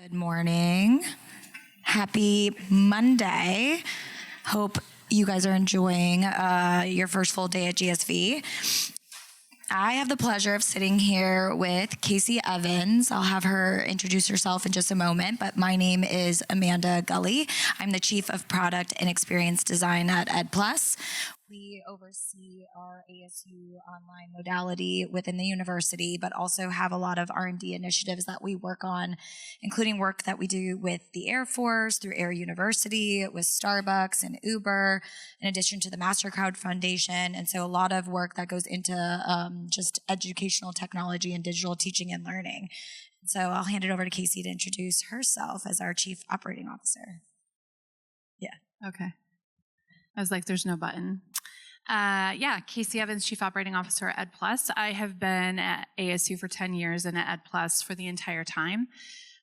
Good morning. Happy Monday. Hope you guys are enjoying your first full day at GSV. I have the pleasure of sitting here with Casey Evans. I'll have her introduce herself in just a moment, but my name is Amanda Gulley. I'm the Chief of Product and Experience Design at EdPlus. We oversee our ASU online modality within the university, but also have a lot of R&D initiatives that we work on, including work that we do with the Air Force, through Air University, with Starbucks and Uber, in addition to the MasterCrowd Foundation. And so a lot of work that goes into just educational technology and digital teaching and learning. So I'll hand it over to Casey to introduce herself as our Chief Operating Officer. Yeah. Okay. I was like, there's no button. Casey Evans, Chief Operating Officer at EdPlus. I have been at ASU for 10 years and at EdPlus for the entire time.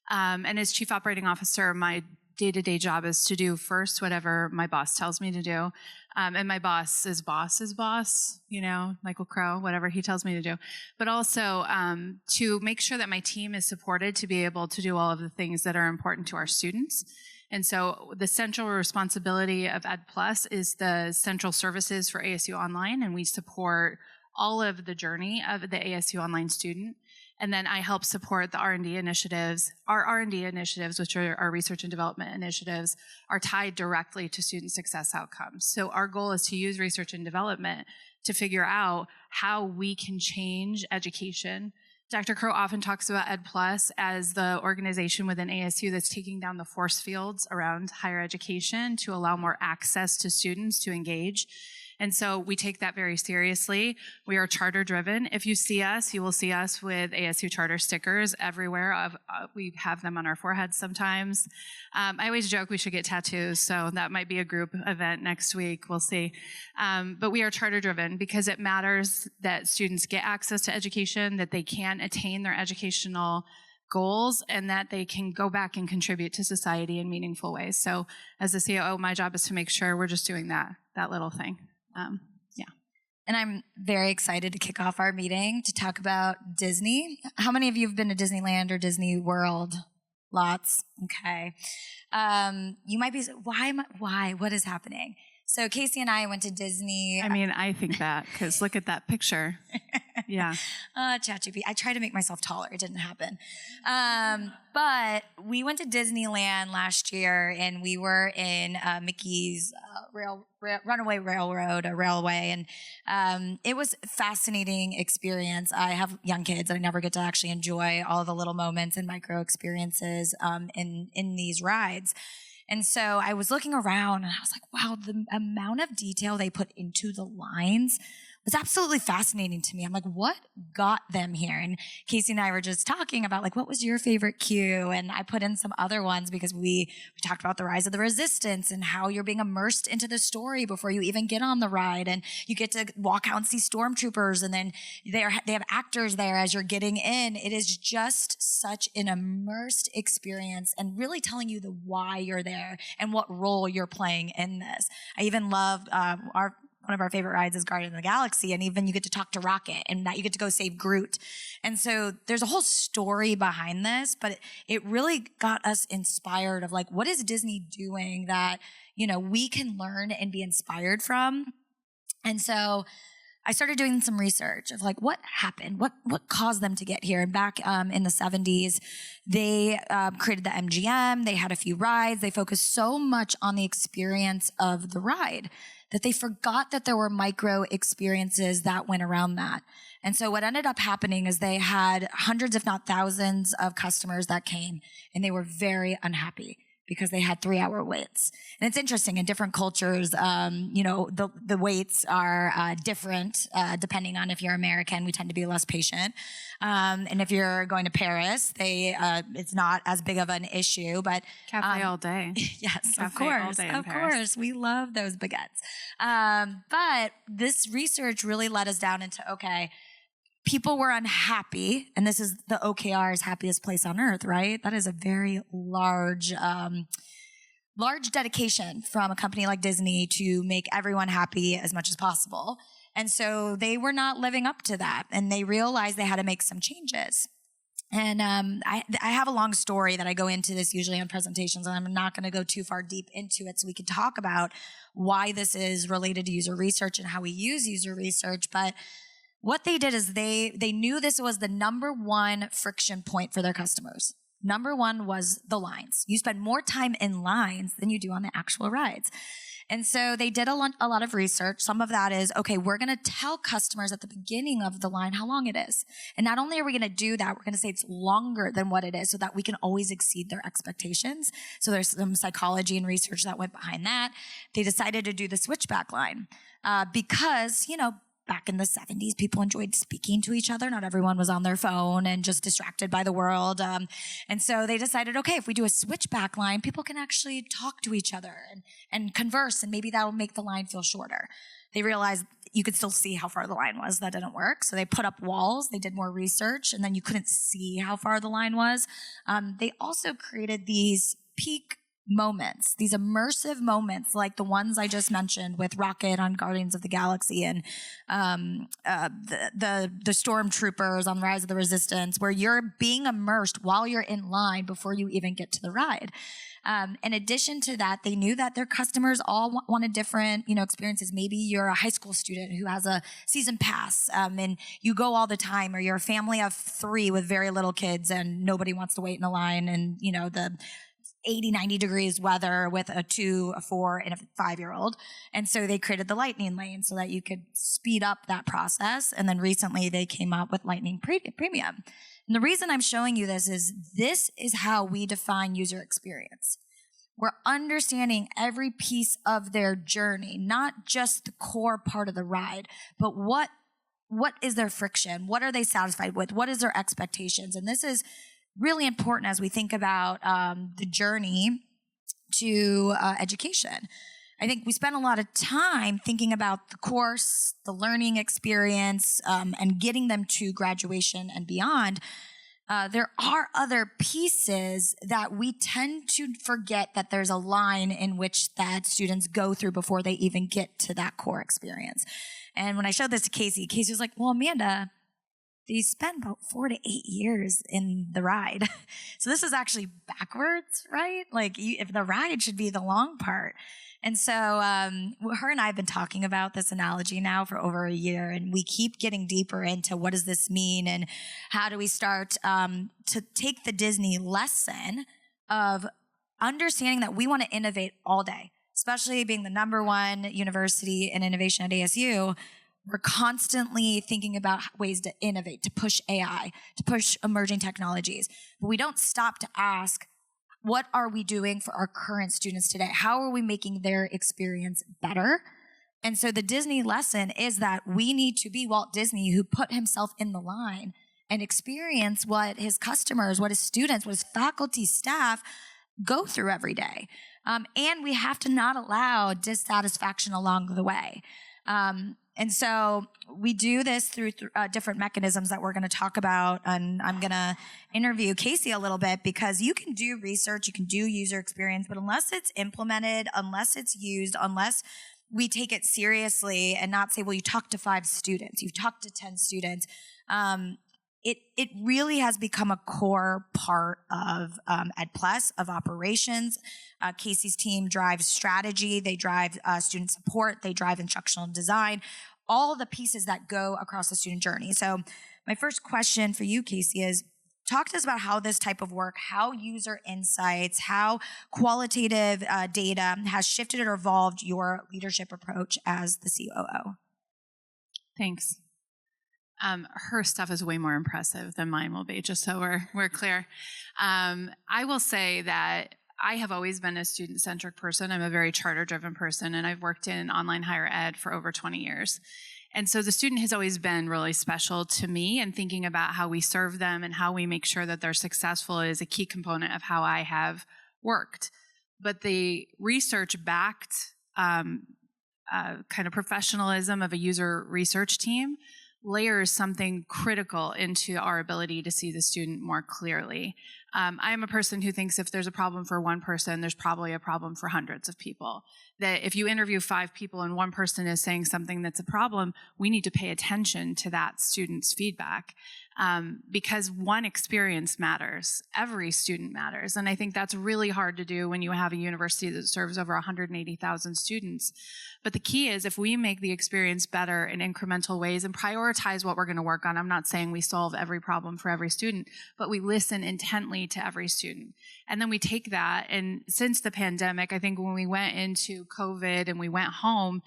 And as Chief Operating Officer, my day-to-day job is to do first whatever my boss tells me to do. And my boss's boss, you know, Michael Crow, whatever he tells me to do. But also to make sure that my team is supported to be able to do all of the things that are important to our students. And so the central responsibility of EdPlus is the central services for ASU Online, and we support all of the journey of the ASU Online student. And then I help support the R&D initiatives. Our R&D initiatives, which are our research and development initiatives, are tied directly to student success outcomes. So our goal is to use research and development to figure out how we can change education. Dr. Crow often talks about EdPlus as the organization within ASU that's taking down the force fields around higher education to allow more access to students to engage. And so we take that very seriously. We are charter driven. If you see us, you will see us with ASU charter stickers everywhere. We have them on our foreheads sometimes. I always joke we should get tattoos, so that might be a group event next week. We'll see. But we are charter driven because it matters that students get access to education, that they can attain their educational goals, and that they can go back and contribute to society in meaningful ways. So as the COO, my job is to make sure we're just doing that little thing. And I'm very excited to kick off our meeting to talk about Disney. How many of you have been to Disneyland or Disney World? Lots. Okay. You might be, why? What is happening? So Casey and I went to Disney. I mean, I think that, because look at that picture. Yeah. ChatGPT. I tried to make myself taller. It didn't happen. But we went to Disneyland last year, and we were in Mickey's Runaway Railroad, a railway, and it was a fascinating experience. I have young kids, and I never get to actually enjoy all the little moments and micro experiences in these rides. And so I was looking around, and I was like, wow, the amount of detail they put into the lines was absolutely fascinating to me. I'm like, what got them here? And Casey and I were just talking about, like, what was your favorite queue? And I put in some other ones because we talked about the rise of the resistance and how you're being immersed into the story before you even get on the ride. And you get to walk out and see stormtroopers, and then they have actors there as you're getting in. It is just such an immersed experience and really telling you the why you're there and what role you're playing in this. I even love one of our favorite rides is Guardians of the Galaxy, and even you get to talk to Rocket, and that you get to go save Groot. And so there's a whole story behind this, but it really got us inspired of, like, what is Disney doing that, you know, we can learn and be inspired from? And so I started doing some research of, like, what happened? What caused them to get here? And back in the 70s, they created the MGM. They had a few rides. They focused so much on the experience of the ride that they forgot that there were micro experiences that went around that. And so what ended up happening is they had hundreds, if not thousands, of customers that came, and they were very unhappy because they had 3-hour waits. And it's interesting, in different cultures, you know, the waits are different depending on if you're American. We tend to be less patient. And if you're going to Paris, it's not as big of an issue. But cafe all day. Yes, cafe of course, all day in of Paris. course, we love those baguettes. But this research really led us down into, okay, people were unhappy, and this is the OKR's happiest place on earth, right? That is a very large dedication from a company like Disney to make everyone happy as much as possible. And so they were not living up to that, and they realized they had to make some changes. And I have a long story that I go into this usually on presentations, and I'm not going to go too far deep into it, so we can talk about why this is related to user research and how we use user research. But what they did is they knew this was the number one friction point for their customers. Number one was the lines. You spend more time in lines than you do on the actual rides. And so they did a lot of research. Some of that is, okay, we're going to tell customers at the beginning of the line how long it is. And not only are we going to do that, we're going to say it's longer than what it is so that we can always exceed their expectations. So there's some psychology and research that went behind that. They decided to do the switchback line because, back in the 70s, people enjoyed speaking to each other. Not everyone was on their phone and just distracted by the world. And so they decided, okay, if we do a switchback line, people can actually talk to each other and converse, and maybe that will make the line feel shorter. They realized you could still see how far the line was. That didn't work. So they put up walls. They did more research, and then you couldn't see how far the line was. They also created these peak moments, these immersive moments like the ones I just mentioned with Rocket on Guardians of the Galaxy and the Stormtroopers on Rise of the Resistance, where you're being immersed while you're in line before you even get to the ride. In addition to that, they knew that their customers all wanted different, experiences. Maybe you're a high school student who has a season pass, and you go all the time, or you're a family of 3 with very little kids and nobody wants to wait in a line, and, the 80, 90 degrees weather with a 2, a 4, and a 5-year-old. And so they created the lightning lane so that you could speed up that process. And then recently they came out with Lightning Premium. And the reason I'm showing you this is how we define user experience. We're understanding every piece of their journey, not just the core part of the ride, but what is their friction? What are they satisfied with? What is their expectations? And this is really important as we think about the journey to education. I think we spend a lot of time thinking about the course, the learning experience, and getting them to graduation and beyond. There are other pieces that we tend to forget that there's a line in which that students go through before they even get to that core experience. And when I showed this to Casey was like, well, Amanda, they spend about 4 to 8 years in the ride. So this is actually backwards, right? Like if the ride should be the long part. And so her and I have been talking about this analogy now for over a year, and we keep getting deeper into what does this mean and how do we start to take the Disney lesson of understanding that we want to innovate all day, especially being the #1 university in innovation at ASU. We're constantly thinking about ways to innovate, to push AI, to push emerging technologies. But we don't stop to ask, what are we doing for our current students today? How are we making their experience better? And so the Disney lesson is that we need to be Walt Disney, who put himself in the line and experience what his customers, what his students, what his faculty, staff go through every day. And we have to not allow dissatisfaction along the way. And so we do this through different mechanisms that we're going to talk about. And I'm going to interview Casey a little bit, because you can do research, you can do user experience, but unless it's implemented, unless it's used, unless we take it seriously and not say, well, you talked to 5 students, you've talked to 10 students, it really has become a core part of EdPlus, of operations. Casey's team drives strategy, they drive student support, they drive instructional design, all the pieces that go across the student journey. So my first question for you, Casey, is talk to us about how this type of work, how user insights, how qualitative data has shifted or evolved your leadership approach as the COO. Thanks. Her stuff is way more impressive than mine will be, just so we're clear. I will say that I have always been a student-centric person. I'm a very charter-driven person, and I've worked in online higher ed for over 20 years. And so the student has always been really special to me, and thinking about how we serve them and how we make sure that they're successful is a key component of how I have worked. But the research-backed kind of professionalism of a user research team layers something critical into our ability to see the student more clearly. I am a person who thinks if there's a problem for one person, there's probably a problem for hundreds of people. That if you interview 5 people and one person is saying something that's a problem, we need to pay attention to that student's feedback. Because one experience matters. Every student matters. And I think that's really hard to do when you have a university that serves over 180,000 students. But the key is if we make the experience better in incremental ways and prioritize what we're going to work on, I'm not saying we solve every problem for every student, but we listen intently to every student. And then we take that, and since the pandemic, I think when we went into COVID and we went home,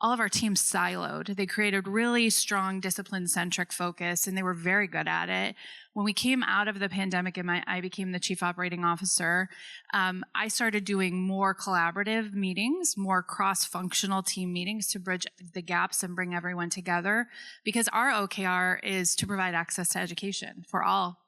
all of our teams siloed. They created really strong discipline-centric focus, and they were very good at it. When we came out of the pandemic and I became the chief operating officer, I started doing more collaborative meetings, more cross-functional team meetings to bridge the gaps and bring everyone together, because our OKR is to provide access to education for all.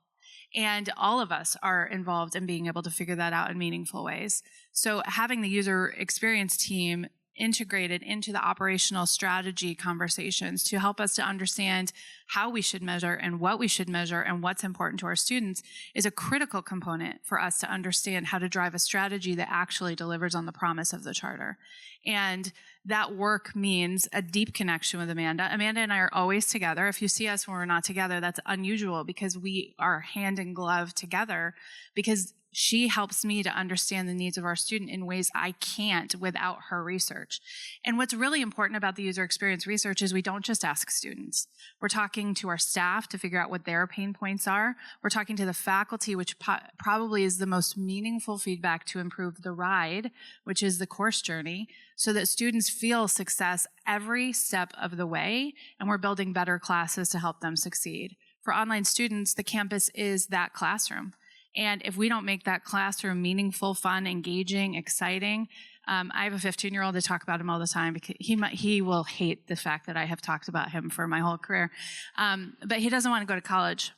And all of us are involved in being able to figure that out in meaningful ways. So having the user experience team integrated into the operational strategy conversations to help us to understand how we should measure and what we should measure and what's important to our students is a critical component for us to understand how to drive a strategy that actually delivers on the promise of the charter. And that work means a deep connection with Amanda. Amanda and I are always together. If you see us when we're not together, that's unusual because we are hand in glove together, because she helps me to understand the needs of our student in ways I can't without her research. And what's really important about the user experience research is we don't just ask students. We're talking to our staff to figure out what their pain points are. We're talking to the faculty, which probably is the most meaningful feedback to improve the ride, which is the course journey, so that students feel success every step of the way, and we're building better classes to help them succeed. For online students, the campus is that classroom. And if we don't make that classroom meaningful, fun, engaging, exciting, I have a 15-year-old, I talk about him all the time because he will hate the fact that I have talked about him for my whole career. But he doesn't want to go to college,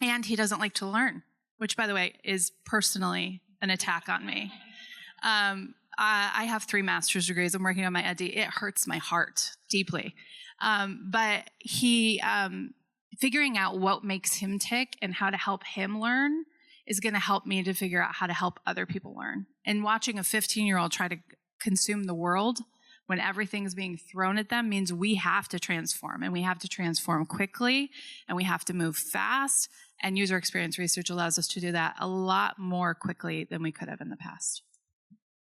and he doesn't like to learn, which, by the way, is personally an attack on me. I have 3 master's degrees. I'm working on my ideate. It hurts my heart deeply. But he, figuring out what makes him tick and how to help him learn is going to help me to figure out how to help other people learn. And watching a 15-year-old try to consume the world when everything's being thrown at them means we have to transform, and we have to transform quickly, and we have to move fast. And user experience research allows us to do that a lot more quickly than we could have in the past.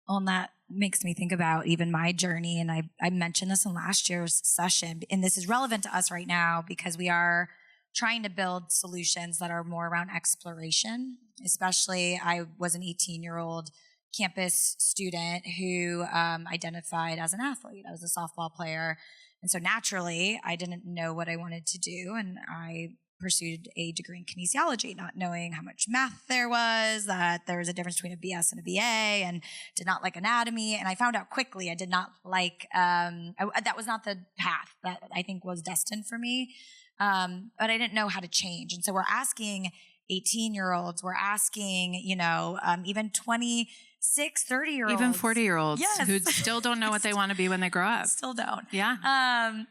Well, and that makes me think about even my journey, and I mentioned this in last year's session, and this is relevant to us right now because we are trying to build solutions that are more around exploration. Especially, I was an 18-year-old campus student who identified as an athlete. I was a softball player, and so naturally, I didn't know what I wanted to do, and I pursued a degree in kinesiology, not knowing how much math there was, that there was a difference between a BS and a BA, and did not like anatomy. And I found out quickly I did not like, that was not the path that I think was destined for me. But I didn't know how to change. And so we're asking 18-year-olds, we're asking, even 26, 30-year-olds. Even 40-year-olds yes. who still don't know what they want to be when they grow up. Still don't. Yeah.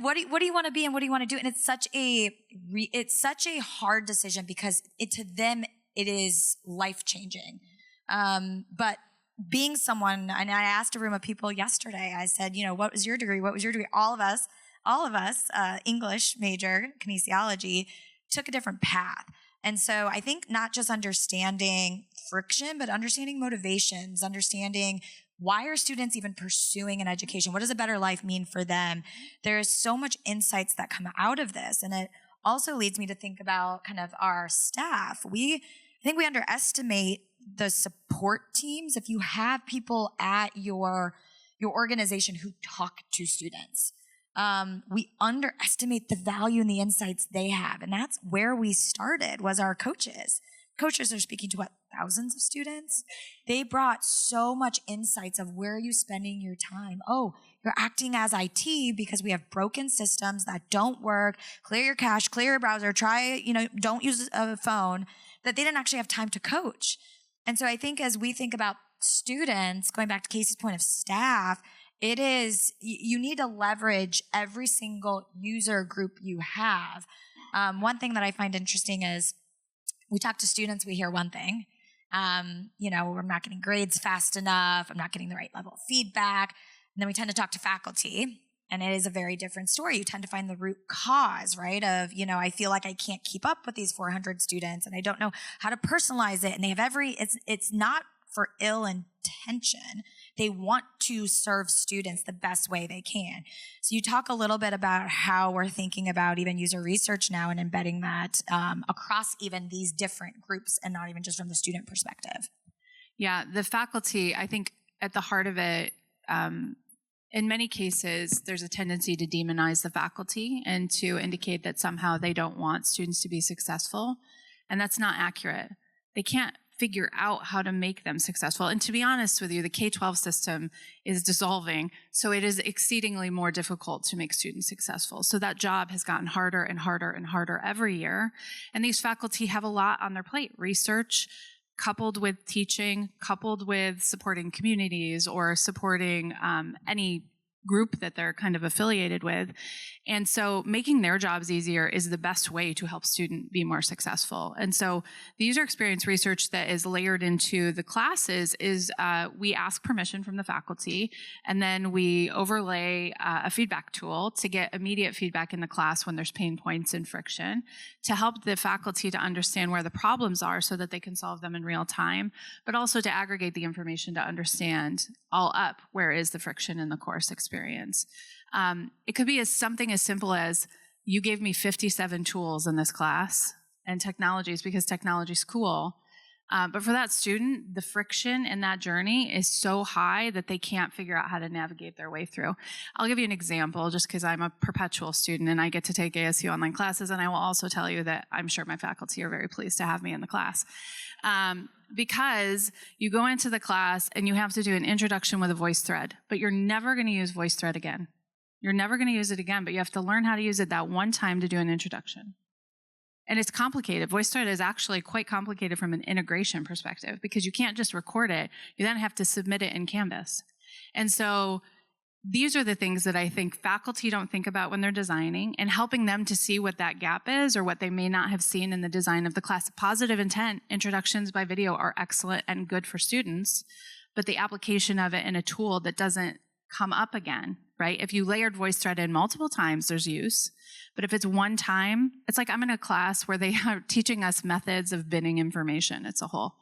What do you want to be and what do you want to do? And it's such a hard decision because to them, it is life-changing. But being someone, and I asked a room of people yesterday, I said, what was your degree? What was your degree? All of us, English major, kinesiology, took a different path. And so I think not just understanding friction, but understanding motivations, understanding why are students even pursuing an education? What does a better life mean for them? There is so much insights that come out of this. And it also leads me to think about kind of our staff. I think we underestimate the support teams. If you have people at your organization who talk to students, we underestimate the value and the insights they have. And that's where we started, was our coaches. Coaches are speaking to thousands of students. They brought so much insights of where are you spending your time. Oh, you're acting as IT because we have broken systems that don't work. Clear your cache, clear your browser, don't use a phone, that they didn't actually have time to coach. And so I think as we think about students, going back to Casey's point of staff, it is, you need to leverage every single user group you have. One thing that I find interesting is we talk to students, we hear one thing. You know, I'm not getting grades fast enough. I'm not getting the right level of feedback. And then we tend to talk to faculty, and it is a very different story. You tend to find the root cause, right? Of, you know, I feel like I can't keep up with these 400 students and I don't know how to personalize it. And they have it's not for ill intention. They want to serve students the best way they can. So you talk a little bit about how we're thinking about even user research now and embedding that across even these different groups and not even just from the student perspective. Yeah, the faculty, I think at the heart of it, in many cases, there's a tendency to demonize the faculty and to indicate that somehow they don't want students to be successful. And that's not accurate. They can't figure out how to make them successful. And to be honest with you, the K-12 system is dissolving, so it is exceedingly more difficult to make students successful. So that job has gotten harder and harder and harder every year. And these faculty have a lot on their plate: research, coupled with teaching, coupled with supporting communities or supporting any group that they're kind of affiliated with. And so making their jobs easier is the best way to help student be more successful. And so the user experience research that is layered into the classes is we ask permission from the faculty, and then we overlay a feedback tool to get immediate feedback in the class when there's pain points and friction, to help the faculty to understand where the problems are so that they can solve them in real time, but also to aggregate the information to understand all up where is the friction in the course experience. It could be something as simple as, you gave me 57 tools in this class and technologies because technology is cool. But for that student, the friction in that journey is so high that they can't figure out how to navigate their way through. I'll give you an example just because I'm a perpetual student and I get to take ASU online classes, and I will also tell you that I'm sure my faculty are very pleased to have me in the class. Because you go into the class and you have to do an introduction with a VoiceThread, but you're never going to use VoiceThread again. You're never going to use it again, but you have to learn how to use it that one time to do an introduction. And it's complicated. VoiceThread is actually quite complicated from an integration perspective because you can't just record it. You then have to submit it in Canvas. And so these are the things that I think faculty don't think about when they're designing, and helping them to see what that gap is or what they may not have seen in the design of the class. Positive intent introductions by video are excellent and good for students, but the application of it in a tool that doesn't come up again, right? If you layered VoiceThread in multiple times, there's use. But if it's one time, it's like I'm in a class where they are teaching us methods of binning information. It's a whole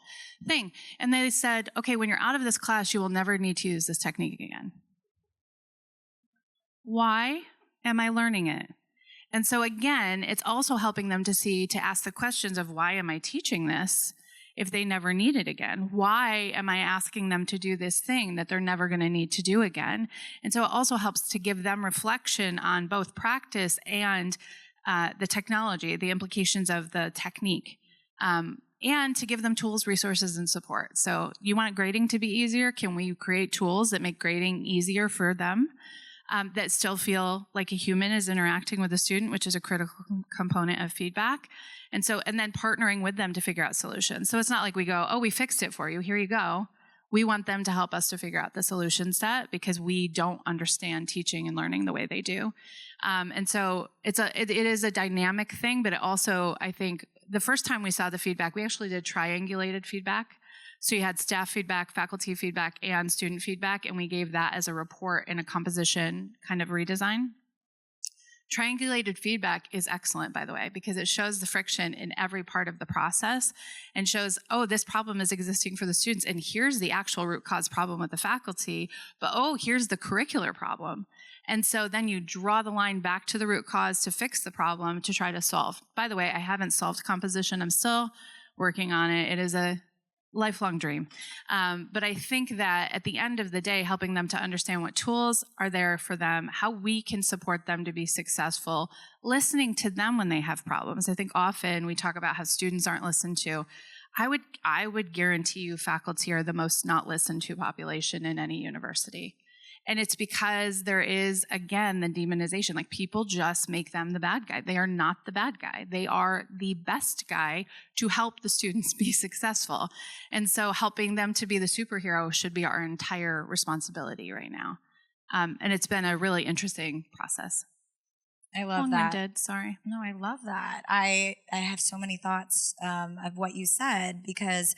thing. And they said, okay, when you're out of this class, you will never need to use this technique again. Why am I learning it? And so again, it's also helping them to ask the questions of, why am I teaching this if they never need it again? Why am I asking them to do this thing that they're never going to need to do again? And so it also helps to give them reflection on both practice and the technology, the implications of the technique, and to give them tools, resources, and support. So you want grading to be easier? Can we create tools that make grading easier for them? That still feel like a human is interacting with a student, which is a critical component of feedback. And then partnering with them to figure out solutions. So it's not like we go, oh, we fixed it for you, here you go. We want them to help us to figure out the solution set because we don't understand teaching and learning the way they do. And so it is a dynamic thing, but it also, I think, the first time we saw the feedback, we actually did triangulated feedback. So you had staff feedback, faculty feedback, and student feedback, and we gave that as a report in a composition kind of redesign. Triangulated feedback is excellent, by the way, because it shows the friction in every part of the process and shows, oh, this problem is existing for the students, and here's the actual root cause problem with the faculty, but oh, here's the curricular problem. And so then you draw the line back to the root cause to fix the problem to try to solve. By the way, I haven't solved composition. I'm still working on it. It is a lifelong dream. But I think that at the end of the day, helping them to understand what tools are there for them, how we can support them to be successful, listening to them when they have problems. I think often we talk about how students aren't listened to. I would guarantee you faculty are the most not listened to population in any university. And it's because there is, again, the demonization. Like, people just make them the bad guy. They are not the bad guy. They are the best guy to help the students be successful. And so helping them to be the superhero should be our entire responsibility right now. And it's been a really interesting process. I love that. Long-winded, sorry. No, I love that. I have so many thoughts of what you said, because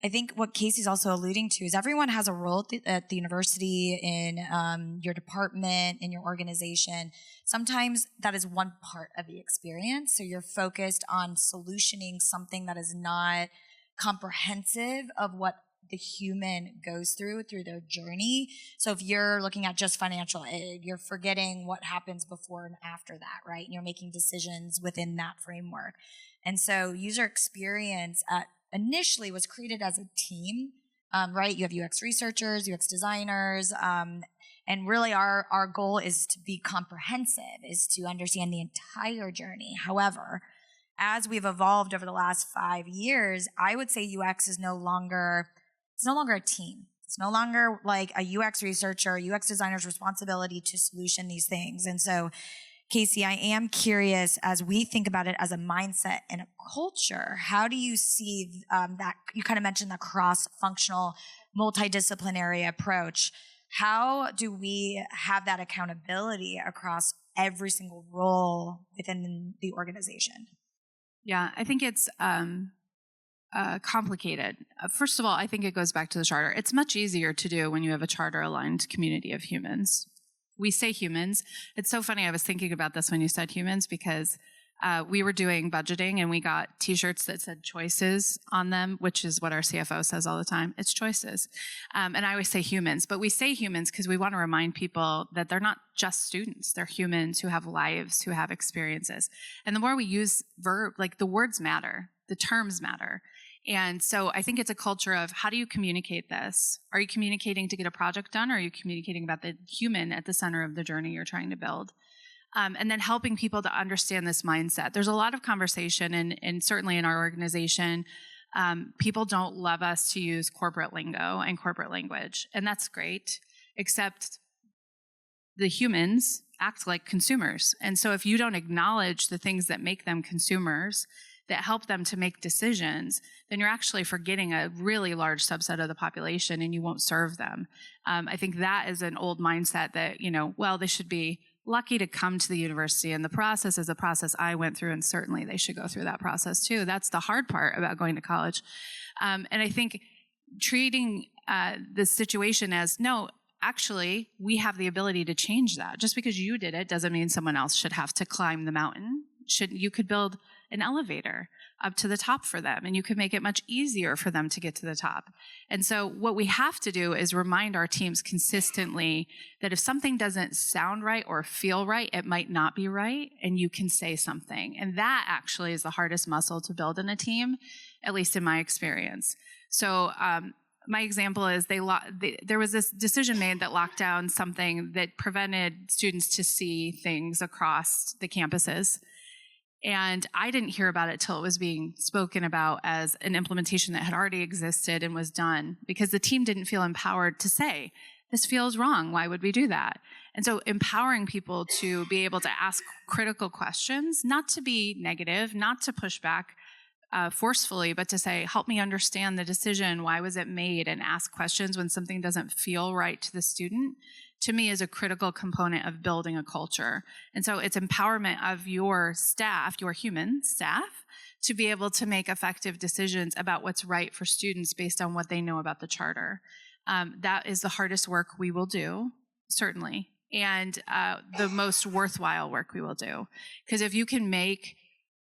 I think what Casey's also alluding to is everyone has a role at the university, in your department, in your organization. Sometimes that is one part of the experience. So you're focused on solutioning something that is not comprehensive of what the human goes through their journey. So if you're looking at just financial aid, you're forgetting what happens before and after that, right? And you're making decisions within that framework. And so user experience initially was created as a team, right? You have UX researchers, UX designers, and really our goal is to be comprehensive, is to understand the entire journey. However, as we've evolved over the last 5 years, I would say UX is no longer a team. It's no longer like a UX researcher, UX designer's responsibility to solution these things. And so, Casey, I am curious, as we think about it as a mindset and a culture, how do you see that? You kind of mentioned the cross-functional, multidisciplinary approach. How do we have that accountability across every single role within the organization? Yeah, I think it's complicated. First of all, I think it goes back to the charter. It's much easier to do when you have a charter-aligned community of humans. We say humans. It's so funny. I was thinking about this when you said humans, because we were doing budgeting and we got T-shirts that said choices on them, which is what our CFO says all the time. It's choices. And I always say humans, but we say humans because we want to remind people that they're not just students. They're humans who have lives, who have experiences. And the more we use the words matter, the terms matter. And so I think it's a culture of, how do you communicate this? Are you communicating to get a project done, or are you communicating about the human at the center of the journey you're trying to build? And then helping people to understand this mindset. There's a lot of conversation, and certainly in our organization, people don't love us to use corporate lingo and corporate language. And that's great, except the humans act like consumers. And so if you don't acknowledge the things that make them consumers, that help them to make decisions, then you're actually forgetting a really large subset of the population, and you won't serve them. I think that is an old mindset that, they should be lucky to come to the university, and the process is a process I went through, and certainly they should go through that process too. That's the hard part about going to college. And I think treating this situation as, no, actually, we have the ability to change that. Just because you did it doesn't mean someone else should have to climb the mountain. You could build an elevator up to the top for them, and you could make it much easier for them to get to the top. And so what we have to do is remind our teams consistently that if something doesn't sound right or feel right, it might not be right, and you can say something. And that actually is the hardest muscle to build in a team, at least in my experience. So my example is there was this decision made that locked down something that prevented students to see things across the campuses. And I didn't hear about it till it was being spoken about as an implementation that had already existed and was done, because the team didn't feel empowered to say, this feels wrong, why would we do that? And so empowering people to be able to ask critical questions, not to be negative, not to push back forcefully, but to say, help me understand the decision, why was it made, and ask questions when something doesn't feel right to the student, to me is a critical component of building a culture. And so it's empowerment of your staff, your human staff, to be able to make effective decisions about what's right for students based on what they know about the charter. That is the hardest work we will do, certainly, and the most worthwhile work we will do. Because if you can make,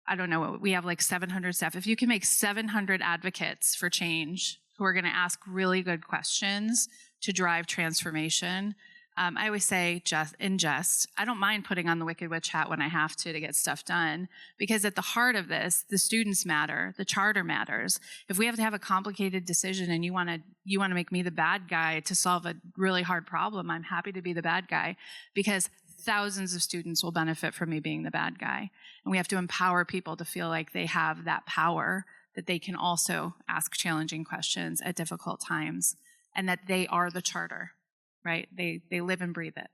I don't know, we have like 700 staff. If you can make 700 advocates for change who are going to ask really good questions to drive transformation, I always say, I don't mind putting on the Wicked Witch hat when I have to get stuff done, because at the heart of this, the students matter, the charter matters. If we have to have a complicated decision and you want to make me the bad guy to solve a really hard problem, I'm happy to be the bad guy, because thousands of students will benefit from me being the bad guy. And we have to empower people to feel like they have that power, that they can also ask challenging questions at difficult times, and that they are the charter. Right? They live and breathe it.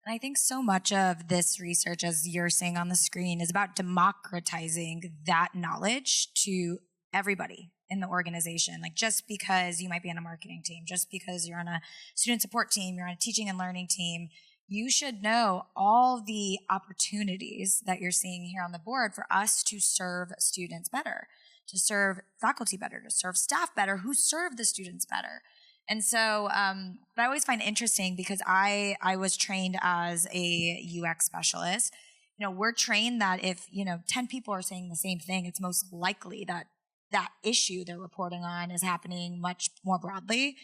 And I think so much of this research, as you're saying on the screen, is about democratizing that knowledge to everybody in the organization. Like, just because you might be on a marketing team, just because you're on a student support team, you're on a teaching and learning team, you should know all the opportunities that you're seeing here on the board for us to serve students better, to serve faculty better, to serve staff better, who serve the students better. And so, but I always find it interesting because I was trained as a UX specialist. We're trained that if, 10 people are saying the same thing, it's most likely that that issue they're reporting on is happening much more broadly.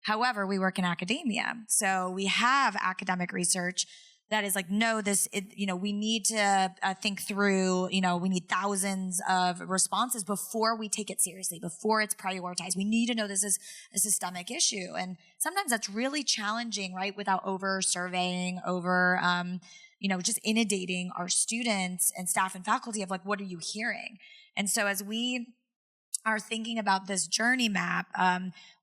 However, we work in academia. So we have academic research that is like, no, we need to think through, we need thousands of responses before we take it seriously, before it's prioritized. We need to know this is a systemic issue. And sometimes that's really challenging, right? Without over surveying, just inundating our students and staff and faculty of like, what are you hearing? And so as we are thinking about this journey map,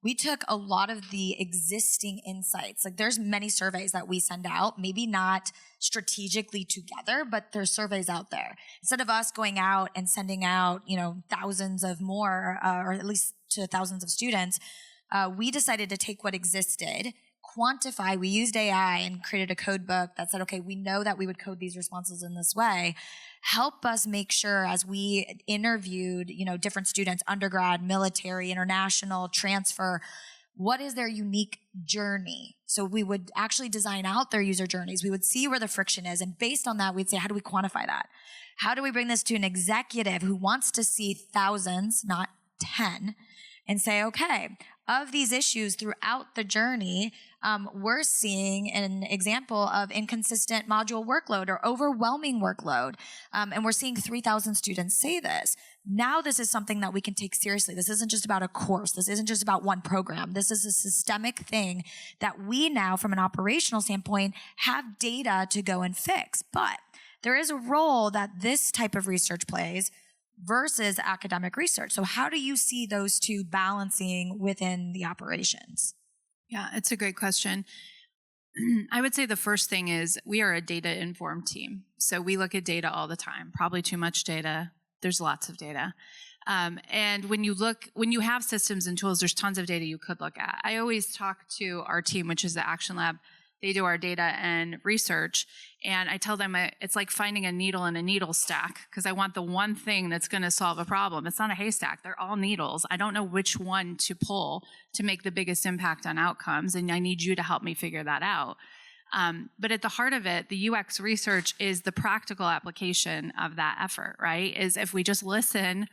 we took a lot of the existing insights. Like there's many surveys that we send out, maybe not strategically together, but there's surveys out there. Instead of us going out and sending out, thousands of more, or at least to thousands of students, we decided to take what existed, quantify. We used AI and created a code book that said, okay, we know that we would code these responses in this way. Help us make sure as we interviewed, different students, undergrad, military, international, transfer, what is their unique journey? So we would actually design out their user journeys. We would see where the friction is. And based on that, we'd say, how do we quantify that? How do we bring this to an executive who wants to see thousands, not 10, and say, okay, of these issues throughout the journey, we're seeing an example of inconsistent module workload or overwhelming workload. And we're seeing 3,000 students say this. Now this is something that we can take seriously. This isn't just about a course. This isn't just about one program. This is a systemic thing that we now, from an operational standpoint, have data to go and fix. But there is a role that this type of research plays versus academic research. So how do you see those two balancing within the operations? Yeah, it's a great question. I would say the first thing is we are a data-informed team. So we look at data all the time, probably too much data. There's lots of data. And when you have systems and tools, there's tons of data you could look at. I always talk to our team, which is the Action Lab. They do our data and research, and I tell them it's like finding a needle in a needle stack because I want the one thing that's going to solve a problem. It's not a haystack. They're all needles. I don't know which one to pull to make the biggest impact on outcomes, and I need you to help me figure that out. But at the heart of it, the UX research is the practical application of that effort, right? Is if we just listen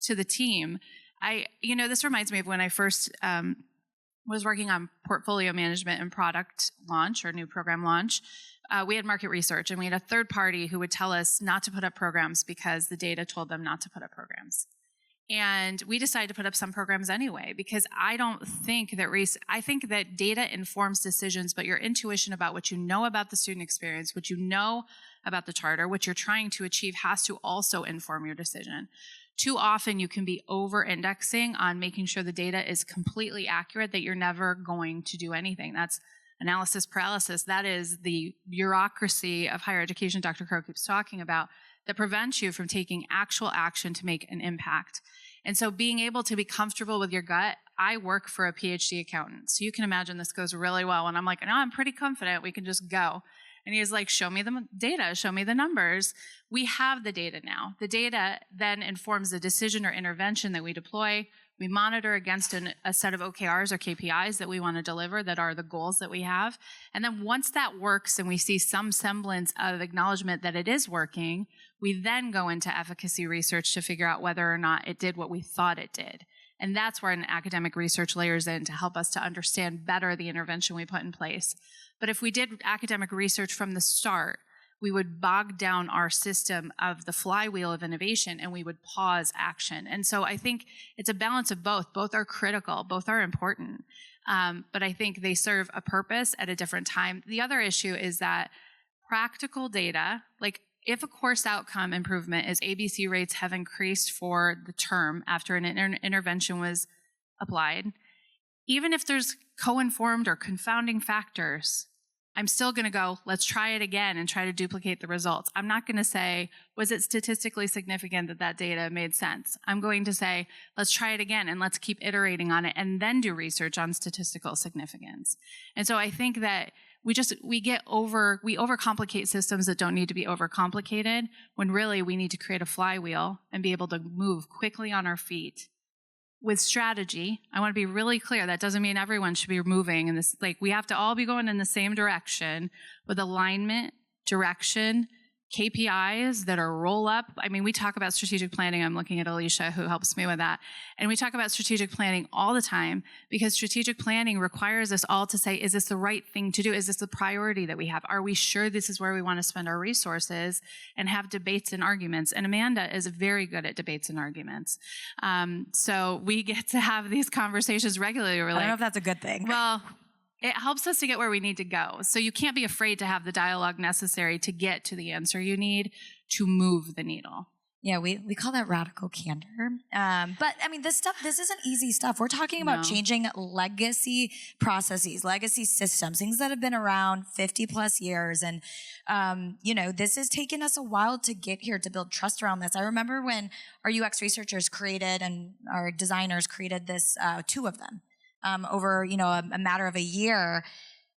to the team. This reminds me of when I first was working on portfolio management and product launch or new program launch. We had market research, and we had a third party who would tell us not to put up programs because the data told them not to put up programs. And we decided to put up some programs anyway, because I think that data informs decisions, but your intuition about what you know about the student experience, what you know about the charter, what you're trying to achieve has to also inform your decision. Too often you can be over-indexing on making sure the data is completely accurate, that you're never going to do anything. That's analysis paralysis. That is the bureaucracy of higher education Dr. Crow keeps talking about that prevents you from taking actual action to make an impact. And so being able to be comfortable with your gut, I work for a PhD accountant. So you can imagine this goes really well. And I'm like, no, I'm pretty confident we can just go. And he was like, show me the data, show me the numbers. We have the data now. The data then informs the decision or intervention that we deploy. We monitor against a set of OKRs or KPIs that we want to deliver that are the goals that we have. And then once that works and we see some semblance of acknowledgement that it is working, we then go into efficacy research to figure out whether or not it did what we thought it did. And that's where an academic research layers in to help us to understand better the intervention we put in place. But if we did academic research from the start, we would bog down our system of the flywheel of innovation and we would pause action. And so I think it's a balance of both. Both are critical, both are important. But I think they serve a purpose at a different time. The other issue is that practical data, like if a course outcome improvement is ABC rates have increased for the term after an intervention was applied, even if there's co-informed or confounding factors, I'm still going to go, let's try it again and try to duplicate the results. I'm not going to say, was it statistically significant that that data made sense? I'm going to say, let's try it again and let's keep iterating on it and then do research on statistical significance. And so I think that we overcomplicate systems that don't need to be overcomplicated, when really we need to create a flywheel and be able to move quickly on our feet with strategy. I want to be really clear. That doesn't mean everyone should be moving in this. Like, we have to all be going in the same direction with alignment, direction, KPIs that are roll up. I mean, we talk about strategic planning. I'm looking at Alicia, who helps me with that. And we talk about strategic planning all the time, because strategic planning requires us all to say, is this the right thing to do? Is this the priority that we have? Are we sure this is where we want to spend our resources? And have debates and arguments. And Amanda is very good at debates and arguments. So we get to have these conversations regularly. I don't know if that's a good thing. Well, it helps us to get where we need to go. So you can't be afraid to have the dialogue necessary to get to the answer you need to move the needle. Yeah, we call that radical candor. But I mean, this isn't easy stuff. We're talking about changing legacy processes, legacy systems, things that have been around 50 plus years. And, this has taken us a while to get here, to build trust around this. I remember when our UX researchers created and our designers created this, 2 of them. Over, a matter of a year,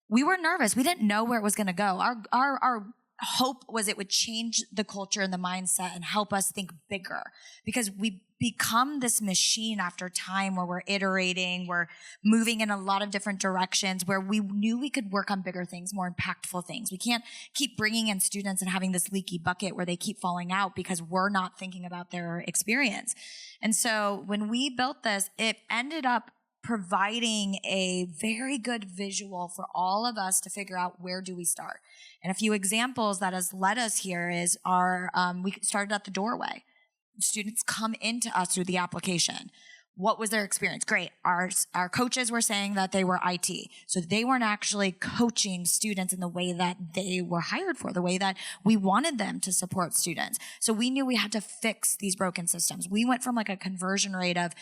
we were nervous. We didn't know where it was going to go. Our hope was it would change the culture and the mindset and help us think bigger, because we become this machine after time where we're iterating, we're moving in a lot of different directions, where we knew we could work on bigger things, more impactful things. We can't keep bringing in students and having this leaky bucket where they keep falling out because we're not thinking about their experience. And so when we built this, it ended up providing a very good visual for all of us to figure out, where do we start? And a few examples that has led us here is we started at the doorway. Students come into us through the application. What was their experience? Great. Our coaches were saying that they were IT. So they weren't actually coaching students in the way that they were hired for, the way that we wanted them to support students. So we knew we had to fix these broken systems. We went from like a conversion rate of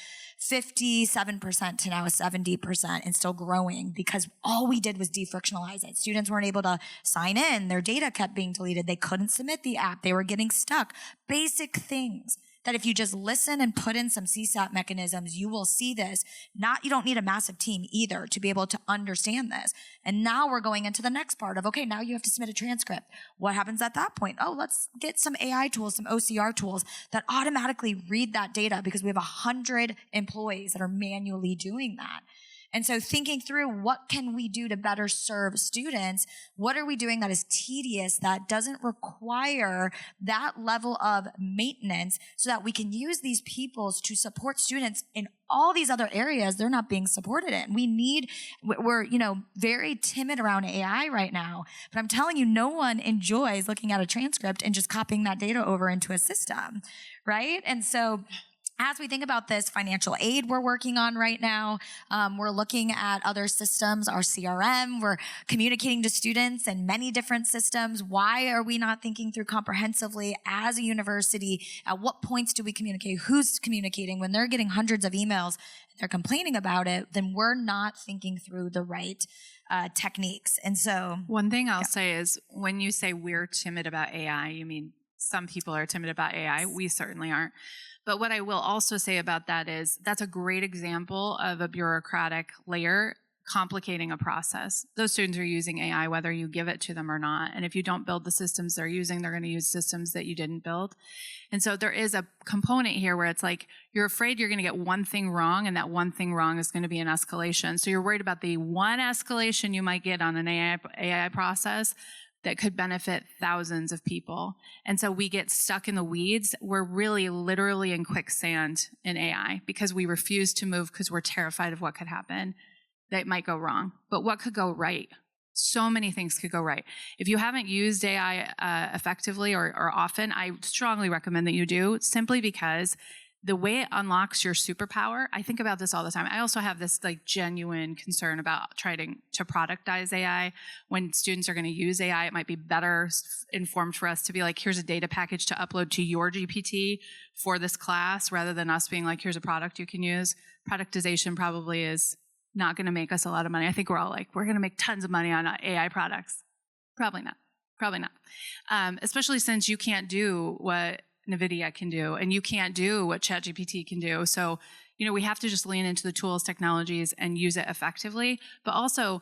57% to now a 70% and still growing, because all we did was defrictionalize it. Students weren't able to sign in. Their data kept being deleted. They couldn't submit the app. They were getting stuck. Basic things that if you just listen and put in some CSAT mechanisms, you will see this. You don't need a massive team either to be able to understand this. And now we're going into the next part of, okay, now you have to submit a transcript. What happens at that point? Oh, let's get some AI tools, some OCR tools that automatically read that data, because we have 100 employees that are manually doing that. And so thinking through, what can we do to better serve students? What are we doing that is tedious, that doesn't require that level of maintenance, so that we can use these people to support students in all these other areas they're not being supported in. We're very timid around AI right now, but I'm telling you, no one enjoys looking at a transcript and just copying that data over into a system, right? And so as we think about this financial aid we're working on right now, we're looking at other systems, our CRM, we're communicating to students in many different systems. Why are we not thinking through comprehensively as a university? At what points do we communicate? Who's communicating? When they're getting hundreds of emails, they're complaining about it, then we're not thinking through the right techniques. And so one thing I'll say is, when you say we're timid about AI, you mean some people are timid about AI. We certainly aren't. But what I will also say about that is, that's a great example of a bureaucratic layer complicating a process. Those students are using AI whether you give it to them or not. And if you don't build the systems they're using, they're going to use systems that you didn't build. And so there is a component here where it's like, you're afraid you're going to get one thing wrong, and that one thing wrong is going to be an escalation. So you're worried about the one escalation you might get on an AI process that could benefit thousands of people. And so we get stuck in the weeds. We're really literally in quicksand in AI, because we refuse to move because we're terrified of what could happen that might go wrong. But what could go right? So many things could go right. If you haven't used AI effectively or often, I strongly recommend that you do, simply because the way it unlocks your superpower, I think about this all the time. I also have this genuine concern about trying to productize AI. When students are going to use AI, it might be better informed for us to be like, here's a data package to upload to your GPT for this class, rather than us being like, here's a product you can use. Productization probably is not going to make us a lot of money. I think we're all like, we're going to make tons of money on AI products. Probably not. Especially since you can't do what NVIDIA can do, and you can't do what ChatGPT can do. So, we have to just lean into the tools, technologies, and use it effectively, but also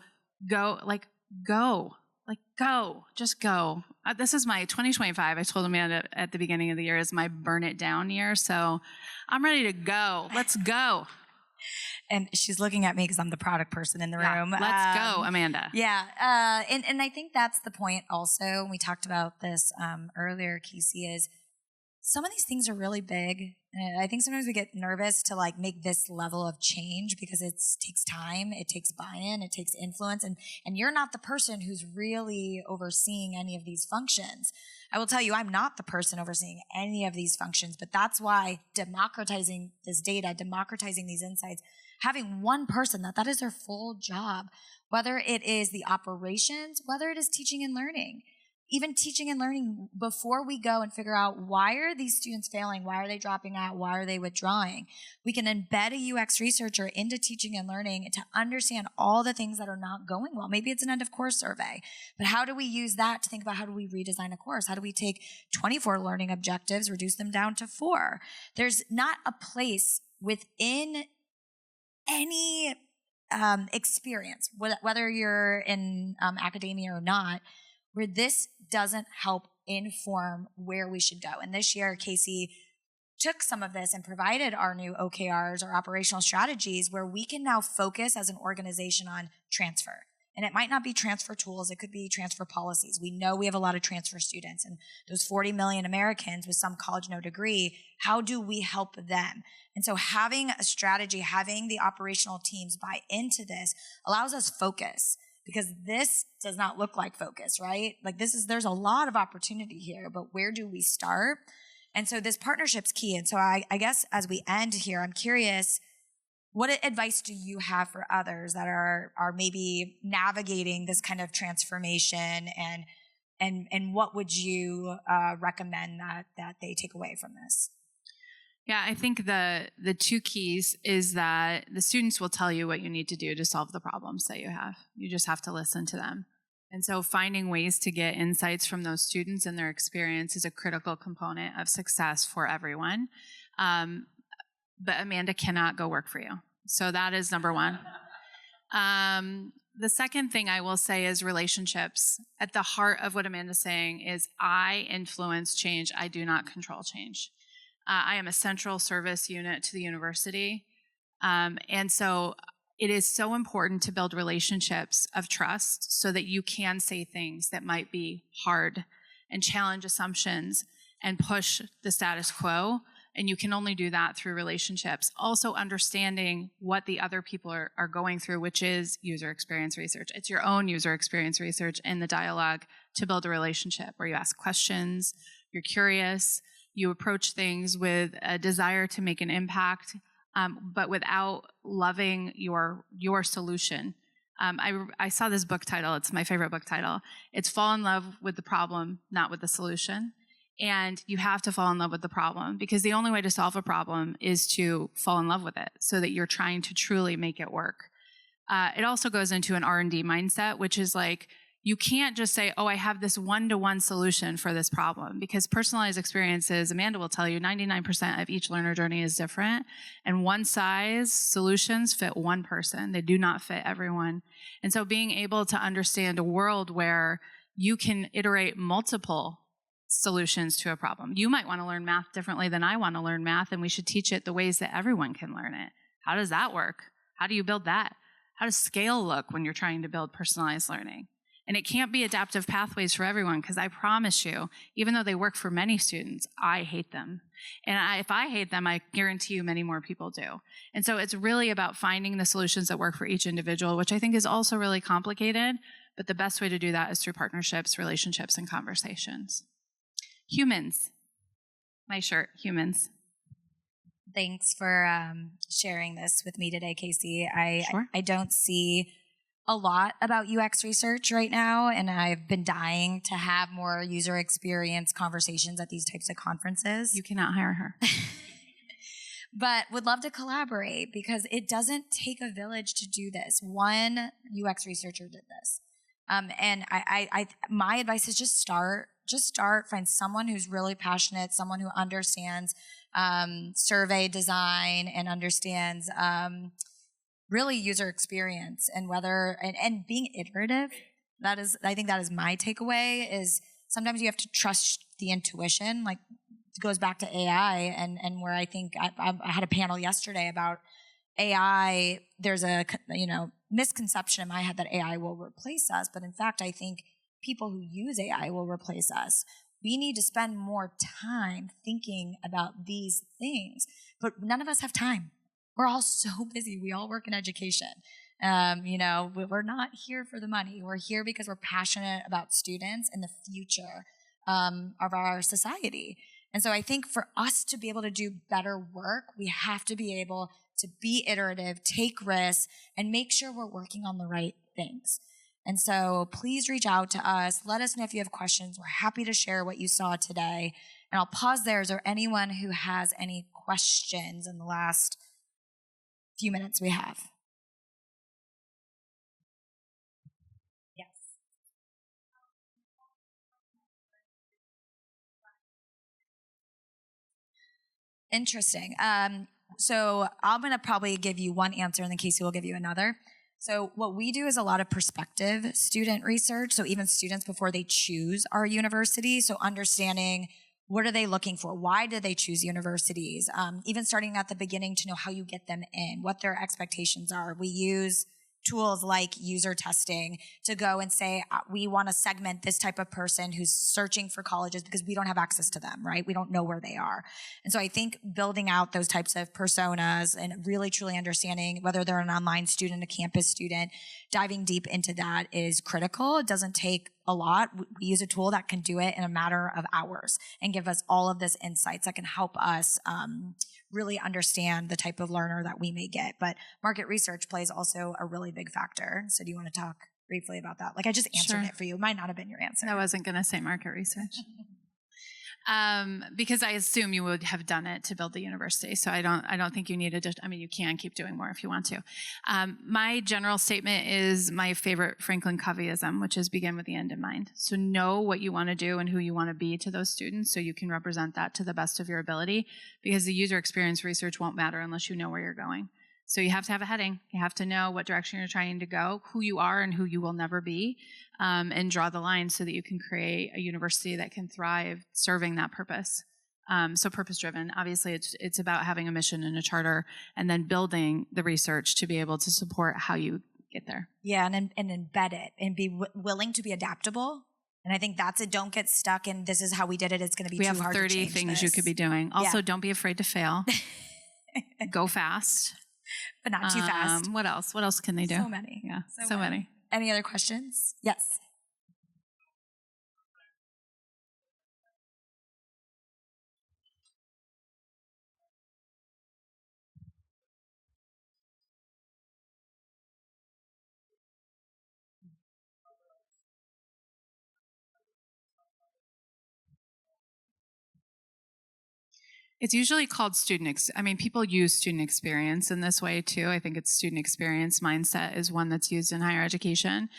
go. Like, go. Just go. This is my 2025. I told Amanda at the beginning of the year is my burn it down year. So I'm ready to go. Let's go. And she's looking at me because I'm the product person in the room. Let's go, Amanda. Yeah. And I think that's the point also. We talked about this earlier, Casey, is some of these things are really big. And I think sometimes we get nervous to like make this level of change because it takes time, it takes buy-in, it takes influence. And you're not the person who's really overseeing any of these functions. I will tell you, I'm not the person overseeing any of these functions, but that's why democratizing this data, democratizing these insights, having one person that is their full job, whether it is the operations, whether it is teaching and learning, even teaching and learning before we go and figure out why are these students failing? Why are they dropping out? Why are they withdrawing? We can embed a UX researcher into teaching and learning to understand all the things that are not going well. Maybe it's an end of course survey, but how do we use that to think about how do we redesign a course? How do we take 24 learning objectives, reduce them down to 4? There's not a place within any experience, whether you're in academia or not, where this doesn't help inform where we should go. And this year, Casey took some of this and provided our new OKRs or operational strategies where we can now focus as an organization on transfer. And it might not be transfer tools, it could be transfer policies. We know we have a lot of transfer students, and those 40 million Americans with some college no degree, how do we help them? And so having a strategy, having the operational teams buy into this allows us focus. Because this does not look like focus, right? Like there's a lot of opportunity here, but where do we start? And so this partnership's key. And so I guess as we end here, I'm curious, what advice do you have for others that are maybe navigating this kind of transformation, and what would you recommend that they take away from this? Yeah, I think the two keys is that the students will tell you what you need to do to solve the problems that you have. You just have to listen to them. And so finding ways to get insights from those students and their experience is a critical component of success for everyone. But Amanda cannot go work for you. So that is number one. The second thing I will say is relationships. At the heart of what Amanda's saying is I influence change. I do not control change. I am a central service unit to the university. And so it is so important to build relationships of trust so that you can say things that might be hard and challenge assumptions and push the status quo. And you can only do that through relationships. Also understanding what the other people are going through, which is user experience research. It's your own user experience research and the dialogue to build a relationship where you ask questions, you're curious, you approach things with a desire to make an impact, but without loving your solution. I saw this book title. It's my favorite book title. It's Fall in Love with the Problem, Not with the Solution. And you have to fall in love with the problem because the only way to solve a problem is to fall in love with it so that you're trying to truly make it work. It also goes into an R&D mindset, which is like, you can't just say, oh, I have this one-to-one solution for this problem, because personalized experiences, Amanda will tell you, 99% of each learner journey is different, and one-size solutions fit one person. They do not fit everyone. And so being able to understand a world where you can iterate multiple solutions to a problem. You might want to learn math differently than I want to learn math, and we should teach it the ways that everyone can learn it. How does that work? How do you build that? How does scale look when you're trying to build personalized learning? And it can't be adaptive pathways for everyone, because I promise you, even though they work for many students, I hate them. And if I hate them, I guarantee you many more people do. And so it's really about finding the solutions that work for each individual, which I think is also really complicated. But the best way to do that is through partnerships, relationships, and conversations. Humans. My shirt, humans. Thanks for sharing this with me today, Casey. Sure. I don't see a lot about UX research right now, and I've been dying to have more user experience conversations at these types of conferences. You cannot hire her. But would love to collaborate, because it doesn't take a village to do this. One UX researcher did this. And my advice is just start, find someone who's really passionate, someone who understands survey design and understands really user experience, and and being iterative. I think that is my takeaway, is sometimes you have to trust the intuition. Like, it goes back to AI and where I think I had a panel yesterday about AI. There's a, misconception in my head that AI will replace us. But in fact, I think people who use AI will replace us. We need to spend more time thinking about these things, but none of us have time. We're all so busy. We all work in education. We're not here for the money. We're here because we're passionate about students and the future of our society. And so I think for us to be able to do better work, we have to be able to be iterative, take risks, and make sure we're working on the right things. And so please reach out to us. Let us know if you have questions. We're happy to share what you saw today. And I'll pause there. Is there anyone who has any questions in the last few minutes we have? Yes. Interesting. So I'm going to probably give you one answer, and then Casey will give you another. So what we do is a lot of prospective student research. So even students before they choose our university. So understanding, what are they looking for? Why did they choose universities? Even starting at the beginning to know how you get them in, what their expectations are. We use tools like user testing to go and say, we want to segment this type of person who's searching for colleges because we don't have access to them, right? We don't know where they are. And so I think building out those types of personas and really truly understanding whether they're an online student, a campus student, diving deep into that is critical. It doesn't take a lot. We use a tool that can do it in a matter of hours and give us all of this insights that can help us really understand the type of learner that we may get. But market research plays also a really big factor. So do you want to talk briefly about that? Like, I just answered it for you. It might not have been your answer. I wasn't going to say market research. Because I assume you would have done it to build the university. So I don't think you need to just, you can keep doing more if you want to. My general statement is my favorite Franklin Coveyism, which is begin with the end in mind. So know what you want to do and who you want to be to those students so you can represent that to the best of your ability, because the user experience research won't matter unless you know where you're going. So you have to have a heading. You have to know what direction you're trying to go, who you are and who you will never be, and draw the line so that you can create a university that can thrive serving that purpose. So purpose-driven. Obviously, it's about having a mission and a charter, and then building the research to be able to support how you get there. Yeah, and embed it and be willing to be adaptable. And I think that's it. Don't get stuck in this is how we did it. It's going to be too hard to change. We have 30 things you could be doing. Also, don't be afraid to fail. Go fast. But not too fast. What else? What else can they do? So many. Yeah, so many. Any other questions? Yes. It's usually called people use student experience in this way too. I think it's student experience mindset is one that's used in higher education.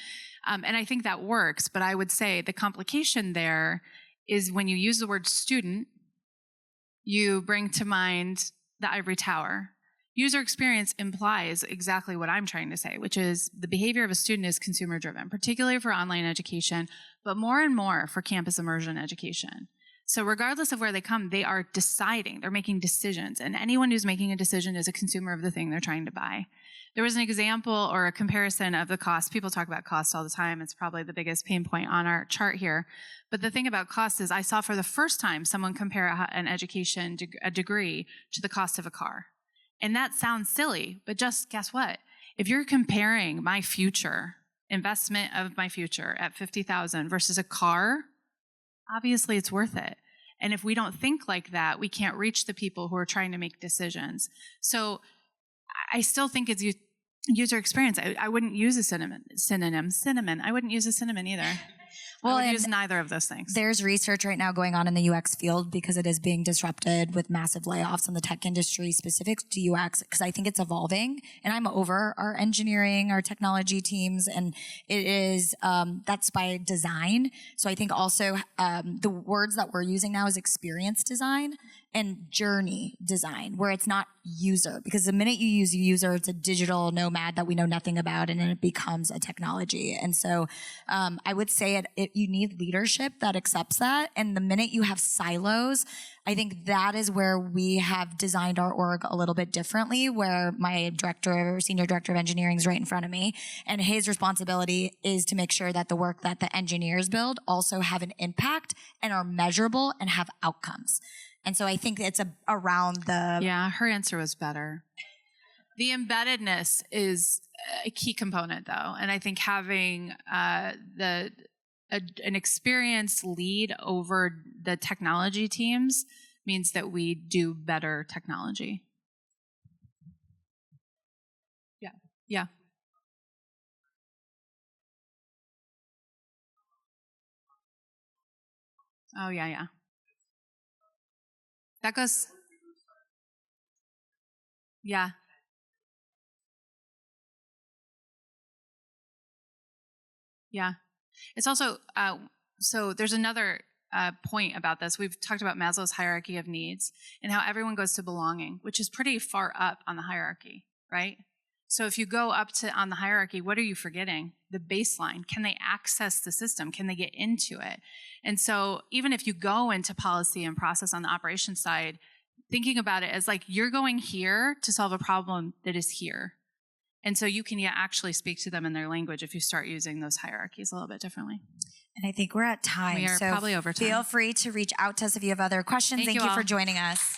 And I think that works, but I would say the complication there is when you use the word student, you bring to mind the ivory tower. User experience implies exactly what I'm trying to say, which is the behavior of a student is consumer driven, particularly for online education, but more and more for campus immersion education. So regardless of where they come, they are deciding, they're making decisions. And anyone who's making a decision is a consumer of the thing they're trying to buy. There was an example or a comparison of the cost. People talk about cost all the time. It's probably the biggest pain point on our chart here. But the thing about cost is I saw for the first time someone compare a degree to the cost of a car. And that sounds silly, but just guess what? If you're comparing my future, investment of my future at $50,000 versus a car, obviously it's worth it. And if we don't think like that, we can't reach the people who are trying to make decisions. So I still think it's user experience. I wouldn't use a cinnamon. I wouldn't use a cinnamon either. Well, I would use neither of those things. There's research right now going on in the UX field because it is being disrupted with massive layoffs in the tech industry specific to UX, because I think it's evolving. And I'm over our engineering, our technology teams, and it is, that's by design. So I think also the words that we're using now is experience design. and journey design, where it's not user. Because the minute you use user, it's a digital nomad that we know nothing about, and then it becomes a technology. And so I would say you need leadership that accepts that. And the minute you have silos, I think that is where we have designed our org a little bit differently, where my senior director of engineering is right in front of me. And his responsibility is to make sure that the work that the engineers build also have an impact and are measurable and have outcomes. And so I think it's around the... Yeah, her answer was better. The embeddedness is a key component, though. And I think having an experienced lead over the technology teams means that we do better technology. Yeah, yeah. Oh, yeah, yeah. That goes, yeah. Yeah. It's also, so there's another point about this. We've talked about Maslow's hierarchy of needs and how everyone goes to belonging, which is pretty far up on the hierarchy, right? So if you go up on the hierarchy, what are you forgetting? The baseline. Can they access the system? Can they get into it? And so even if you go into policy and process on the operations side, thinking about it as like you're going here to solve a problem that is here. And so you can actually speak to them in their language if you start using those hierarchies a little bit differently. And I think we're at time. We are probably over time. Feel free to reach out to us if you have other questions. Thank you all for joining us.